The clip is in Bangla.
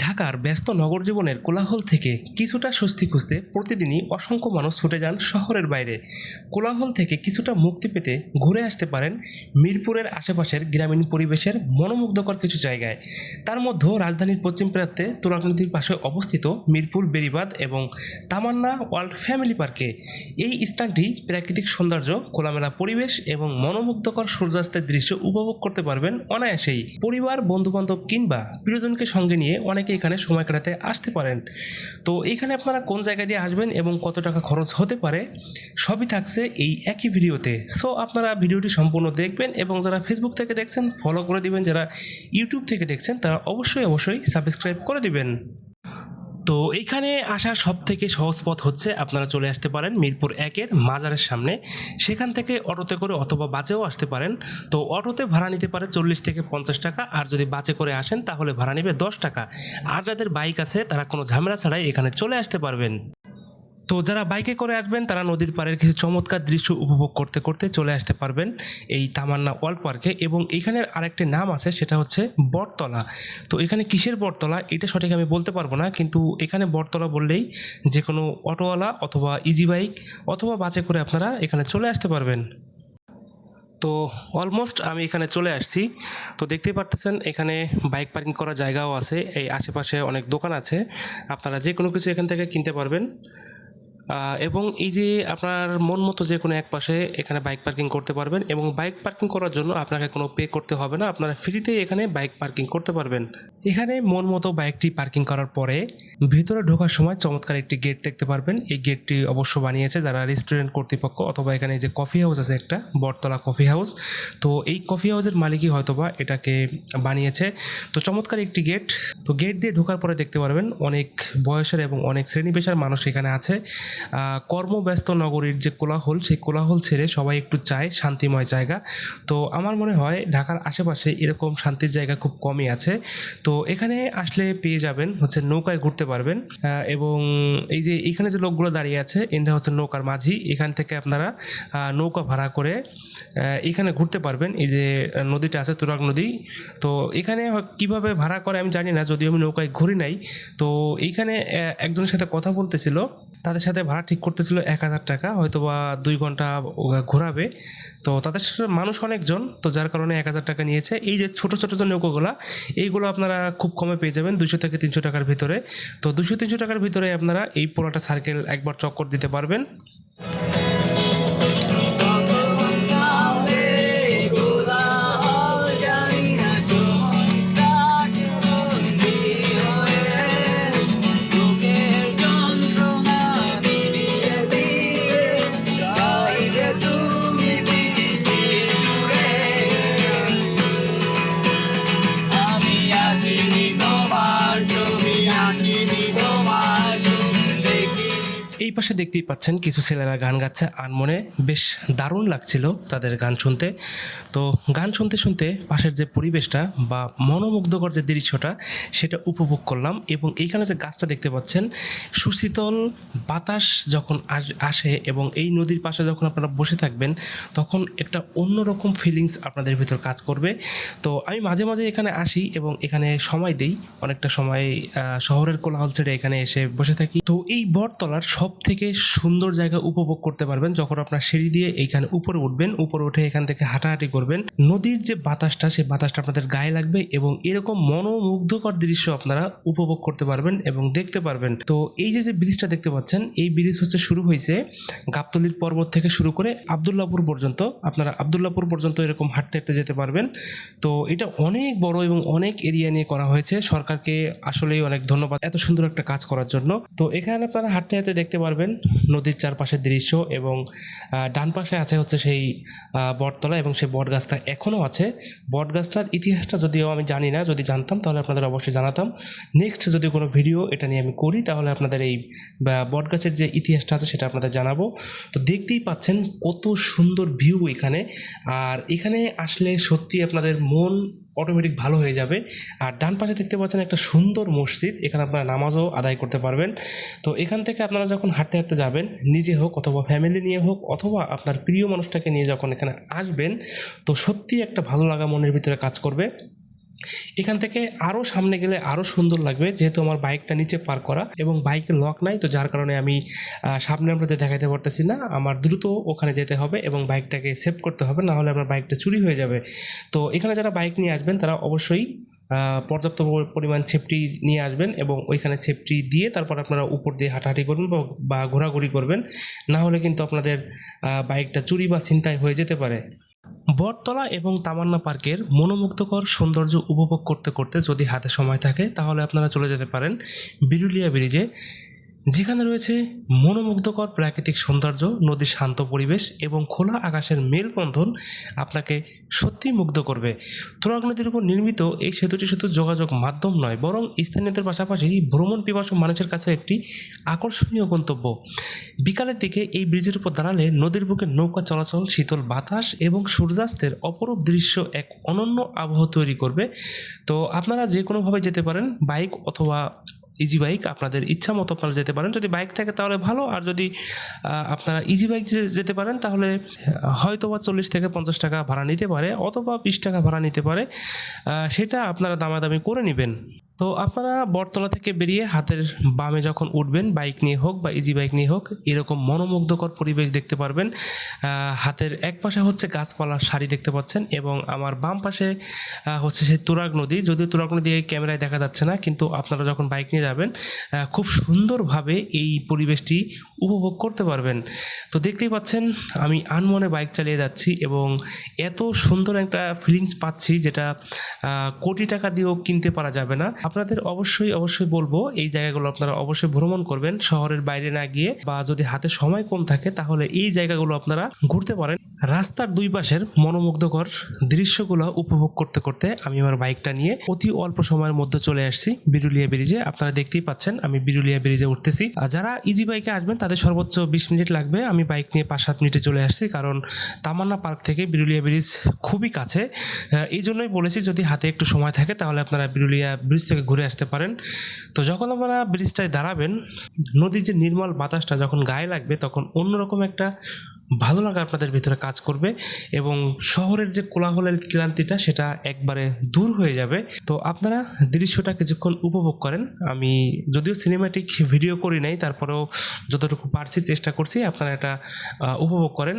ঢাকার ব্যস্ত নগর জীবনের কোলাহল থেকে কিছুটা স্বস্তি খুঁজতে প্রতিদিনই অসংখ্য মানুষ ছুটে যান শহরের বাইরে। কোলাহল থেকে কিছুটা মুক্তি পেতে ঘুরে আসতে পারেন মিরপুরের আশেপাশের গ্রামীণ পরিবেশের মনোমুগ্ধকর কিছু জায়গায়। তার মধ্যে রাজধানীর পশ্চিম প্রান্তে তুরাগ নদীর পাশে অবস্থিত মিরপুর বেড়িবাঁধ এবং তামান্না ওয়ার্ল্ড ফ্যামিলি পার্কে। এই স্থানটি প্রাকৃতিক সৌন্দর্য, খোলামেলা পরিবেশ এবং মনোমুগ্ধকর সূর্যাস্তের দৃশ্য উপভোগ করতে পারবেন অনায়াসেই। পরিবার, বন্ধুবান্ধব কিংবা প্রিয়জনকে সঙ্গে নিয়ে অনেকে এখানে সময় কাটাতে আসতে পারেন। তো এখানে আপনারা কোন জায়গা দিয়ে আসবেন এবং কত টাকা খরচ হতে পারে সবই থাকছে এই একই ভিডিওতে। সো আপনারা ভিডিওটি সম্পূর্ণ দেখবেন এবং যারা ফেসবুক থেকে দেখছেন ফলো করে দিবেন, যারা ইউটিউব থেকে দেখছেন তারা অবশ্যই সাবস্ক্রাইব করে দিবেন। তো এইখানে আসার সব থেকে সহজ পথ হচ্ছে আপনারা চলে আসতে পারেন মিরপুর 1-এর মাজারের সামনে। সেখান থেকে অটোতে করে অথবা বাসেও আসতে পারেন। তো অটোতে ভাড়া নিতে পারে 40 থেকে 50 টাকা, আর যদি বাসে করে আসেন তাহলে ভাড়া নেবে 10 টাকা। আর যাদের বাইক আছে তারা কোনো ঝামেলা ছাড়াই এখানে চলে আসতে পারবেন। তো যারা বাইকে করে আসবেন তারা নদীর পাড়ের কিছু চমৎকার দৃশ্য উপভোগ করতে করতে চলে আসতে পারবেন এই তামান্না ওয়ার্ল্ড পার্কে। এবং এইখানের আরেকটি নাম আছে, সেটা হচ্ছে বটতলা। তো এখানে কিসের বটতলা এটা সঠিক আমি বলতে পারবো না, কিন্তু এখানে বটতলা বললেই যে কোনো অটোওয়ালা অথবা ইজি বাইক অথবা বাসে করে আপনারা এখানে চলে আসতে পারবেন। তো অলমোস্ট আমি এখানে চলে আসছি। তো দেখতেই পারতেছেন এখানে বাইক পার্কিং করার জায়গাও আছে, এই আশেপাশে অনেক দোকান আছে, আপনারা যে কোনো কিছু এখান থেকে কিনতে পারবেন। এবং এই যে আপনার মন মতো যে কোনো এক পাশে এখানে বাইক পার্কিং করতে পারবেন এবং বাইক পার্কিং করার জন্য আপনাকে কোনো পে করতে হবে না, আপনারা ফ্রিতেই এখানে বাইক পার্কিং করতে পারবেন। এখানে মন মতো বাইকটি পার্কিং করার পরে ভিতরে ঢোকার সময় চমৎকার একটি গেট দেখতে পারবেন। এই গেটটি অবশ্য বানিয়েছে যারা রেস্টুরেন্ট কর্তৃপক্ষ, অথবা এখানে যে কফি হাউস আছে একটা বটতলা কফি হাউস, তো এই কফি হাউসের মালিকই হয়তোবা এটাকে বানিয়েছে। তো চমৎকার একটি গেট। তো গেট দিয়ে ঢোকার পরে দেখতে পারবেন অনেক বয়সের এবং অনেক শ্রেণী পেশার মানুষ এখানে আছে। কর্মব্যস্ত নগরীর যে কোলাহল, সেই কোলাহল ছেড়ে সবাই একটু চায় শান্তিময় জায়গা। তো আমার মনে হয় ঢাকার আশেপাশে এরকম শান্তির জায়গা খুব কমই আছে। তো এখানে আসলে পেয়ে যাবেন হচ্ছে নৌকায় ঘুরতে পারবেন। এবং এই যে এখানে যে লোকগুলো দাঁড়িয়ে আছে এরা হচ্ছে নৌকার মাঝি। এখান থেকে আপনারা নৌকা ভাড়া করে এখানে ঘুরতে পারবেন। এই যে নদীটা আছে তুরাগ নদী, তো এখানে কিভাবে ভাড়া করে আমি জানি না, যদিও আমি নৌকায় ঘুরি নাই। তো এইখানে একজনের সাথে কথা বলতেছিল, তাদের সাথে ভাড়া ঠিক করতেছিল 1000 টাকা, হয়তো বা 2 ঘন্টা ঘোরাবে। তো তাদের মানুষ অনেকজন, তো যার কারণে 1000 টাকা নিয়েছে। এই যে ছোটো ছোটো যে নৌকোগুলো, এইগুলো আপনারা খুব কমে পেয়ে যাবেন 200 থেকে 300 টাকার ভিতরে। তো 200-300 টাকার ভিতরে আপনারা এই পুরোটা সার্কেল একবার চক্কর দিতে পারবেন। এই পাশে দেখতেই পাচ্ছেন কিছু ছেলেরা গান গাচ্ছে আনমনে, বেশ দারুণ লাগছিল তাদের গান শুনতে। তো গান শুনতে শুনতে পাশের যে পরিবেশটা বা মনোমুগ্ধকর যে দৃশ্যটা সেটা উপভোগ করলাম। এবং এইখানে যে গাছটা দেখতে পাচ্ছেন, সুশীতল বাতাস যখন আসে এবং এই নদীর পাশে যখন আপনারা বসে থাকবেন তখন একটা অন্যরকম ফিলিংস আপনাদের ভিতর কাজ করবে। তো আমি মাঝে মাঝে এখানে আসি এবং এখানে সময় দেই, অনেকটা সময় শহরের কোলাহল ছেড়ে এখানে এসে বসে থাকি। তো এই বটতলার সব থেকে সুন্দর জায়গা উপভোগ করতে পারবেন যখন আপনার সিঁড়ি দিয়ে এইখানে উপরে উঠবেন, উপরে উঠে এখান থেকে হাঁটাহাঁটি করবেন। নদীর যে বাতাসটা, সেই বাতাসটা আপনাদের গায়ে লাগবে এবং এরকম মনোমুগ্ধকর দৃশ্য আপনারা উপভোগ করতে পারবেন এবং দেখতে পারবেন। তো এই যে ব্রিজটা দেখতে পাচ্ছেন, এই ব্রিজ হচ্ছে শুরু হয়েছে গাবতলীর পর্বত থেকে শুরু করে আবদুল্লাপুর পর্যন্ত। আপনারা আবদুল্লাপুর পর্যন্ত এরকম হাঁটতে হাঁটতে যেতে পারবেন। তো এটা অনেক বড় এবং অনেক এরিয়া নিয়ে করা হয়েছে। সরকারকে আসলেই অনেক ধন্যবাদ এত সুন্দর একটা কাজ করার জন্য। তো এখানে আপনারা হাঁটতে হাঁটতে দেখতে পারবেন নদীর চারপাশের দৃশ্য এবং ডান পাশে আছে হচ্ছে সেই বটতলা এবং সেই বটগাছটা এখনও আছে। বটগাছটার ইতিহাসটা যদিও আমি জানি না, যদি জানতাম তাহলে আপনাদের অবশ্যই জানাতাম। নেক্সট যদি কোনো ভিডিও এটা নিয়ে আমি করি তাহলে আপনাদের এই বটগাছের যে ইতিহাসটা আছে সেটা আপনাদের জানাবো। তো দেখতেই পাচ্ছেন কত সুন্দর ভিউ এখানে, আর এখানে আসলে সত্যি আপনাদের মন অটোমেটিক ভালো হয়ে যাবে। আর ডান পাশে দেখতে পাচ্ছেন একটা সুন্দর মসজিদ, এখানে আপনারা নামাজও আদায় করতে পারবেন। তো এখান থেকে আপনারা যখন হাঁটতে হাঁটতে যাবেন, নিজে হোক অথবা ফ্যামিলি নিয়ে হোক অথবা আপনার প্রিয় মানুষটাকে নিয়ে যখন এখানে আসবেন, তো সত্যি একটা ভালো লাগা মনের ভিতরে কাজ করবে। এখান থেকে আরও সামনে গেলে আরও সুন্দর লাগবে, যেহেতু আমার বাইকটা নিচে পার্ক করা এবং বাইকে লক নাই, তো যার কারণে আমি সামনে আপনাদের দেখাতে পারতেছি না। আমার দ্রুত ওখানে যেতে হবে এবং বাইকটাকে সেভ করতে হবে, না হলে আমার বাইকটা চুরি হয়ে যাবে। তো এখানে যারা বাইক নিয়ে আসবেন তারা অবশ্যই পর্যাপ্ত পরিমাণ সেফটি নিয়ে আসবেন এবং ওইখানে সেফটি দিয়ে তারপর আপনারা উপর দিয়ে হাঁটাহাঁটি করবেন বা ঘোরাঘুরি করবেন, না হলে কিন্তু আপনাদের বাইকটা চুরি বা ছিনতাই হয়ে যেতে পারে। বটতলা এবং তামান্না পার্কের মনোমুগ্ধকর সৌন্দর্য উপভোগ করতে করতে যদি হাতে সময় থাকে তাহলে আপনারা চলে যেতে পারেন বিরুলিয়া ব্রিজে, যেখানে রয়েছে মনোমুগ্ধকর প্রাকৃতিক সৌন্দর্য, নদীর শান্ত পরিবেশ এবং খোলা আকাশের মেলবন্ধন আপনাকে সত্যিই মুগ্ধ করবে। তুরাগ নদীর উপর নির্মিত এই সেতুটি শুধু যোগাযোগ মাধ্যম নয়, বরং স্থানীয়দের পাশাপাশি ভ্রমণ পিপাসু মানুষের কাছে একটি আকর্ষণীয় গন্তব্য। বিকালের দিকে এই ব্রিজের উপর দাঁড়ালে নদীর বুকে নৌকা চলাচল, শীতল বাতাস এবং সূর্যাস্তের অপরূপ দৃশ্য এক অনন্য আবহ তৈরি করবে। তো আপনারা যে কোনোভাবে যেতে পারেন, বাইক অথবা ইজি বাইক, আপনাদের ইচ্ছা মতো আপনারা যেতে পারেন। যদি বাইক থাকে তাহলে ভালো, আর যদি আপনারা ইজি বাইক যেতে পারেন তাহলে হয়তো বা 40 থেকে 50 টাকা ভাড়া নিতে পারে, অথবা 20 টাকা ভাড়া নিতে পারে, সেটা আপনারা দামাদামি করে নেবেন। তো আপনারা বটতলা থেকে বেরিয়ে হাতের বামে যখন উঠবেন, বাইক নিয়ে হোক বা ইজি বাইক নিয়ে হোক, এরকম মনোমুগ্ধকর পরিবেশ দেখতে পারবেন। হাতের এক পাশে হচ্ছে গাছপালার সারি দেখতে পাচ্ছেন এবং আমার বাম পাশে হচ্ছে সেই তুরাগ নদী। যদিও তুরাগ নদী এই ক্যামেরায় দেখা যাচ্ছে না, কিন্তু আপনারা যখন বাইক নিয়ে যাবেন খুব সুন্দরভাবে এই পরিবেশটি উপভোগ করতে পারবেন। তো দেখতেই পাচ্ছেন আমি আনমনে বাইক চালিয়ে যাচ্ছি এবং এত সুন্দর একটা ফিলিংস পাচ্ছি, যেটা কোটি টাকা দিয়েও কিনতে পারা যাবে না। আপনাদের অবশ্যই বলবো এই জায়গাগুলো আপনারা অবশ্যই ভ্রমণ করবেন, শহরের বাইরে না গিয়ে, বা যদি হাতে সময় কম থাকে তাহলে এই জায়গাগুলো আপনারা ঘুরতে পারেন। রাস্তার দুই পাশের মনোমুগ্ধকর দৃশ্যগুলো উপভোগ করতে করতে আমি আমার বাইকটা নিয়ে অতি অল্প সময়ের মধ্যে চলে আসছি বিরুলিয়া ব্রিজে। আপনারা দেখতেই পাচ্ছেন আমি বিরুলিয়া ব্রিজে উঠতেছি। আর যারা ইজি বাইকে আসবেন তাদের সর্বোচ্চ 20 মিনিট লাগবে, আমি বাইক নিয়ে 5-7 মিনিটে চলে আসছি, কারণ তামান্না পার্ক থেকে বিরুলিয়া ব্রিজ খুবই কাছে। এই জন্যই বলেছি যদি হাতে একটু সময় থাকে তাহলে আপনারা বিরুলিয়া ব্রিজ থেকে ঘুরে আসতে পারেন। তো যখন আপনারা ব্রিজটায় দাঁড়াবেন, নদীর যে নির্মল বাতাসটা যখন গায়ে লাগবে, তখন অন্যরকম একটা ভালো লাগা আপনাদের ভিতরে কাজ করবে এবং শহরের যে কোলাহলের ক্লান্তিটা সেটা একবারে দূর হয়ে যাবে। তো আপনারা দৃশ্যটা কিছুক্ষণ উপভোগ করেন। আমি যদিও সিনেমাটিক ভিডিও করি নাই, তারপরেও যতটুকু পারছি চেষ্টা করছি আপনারা এটা উপভোগ করেন।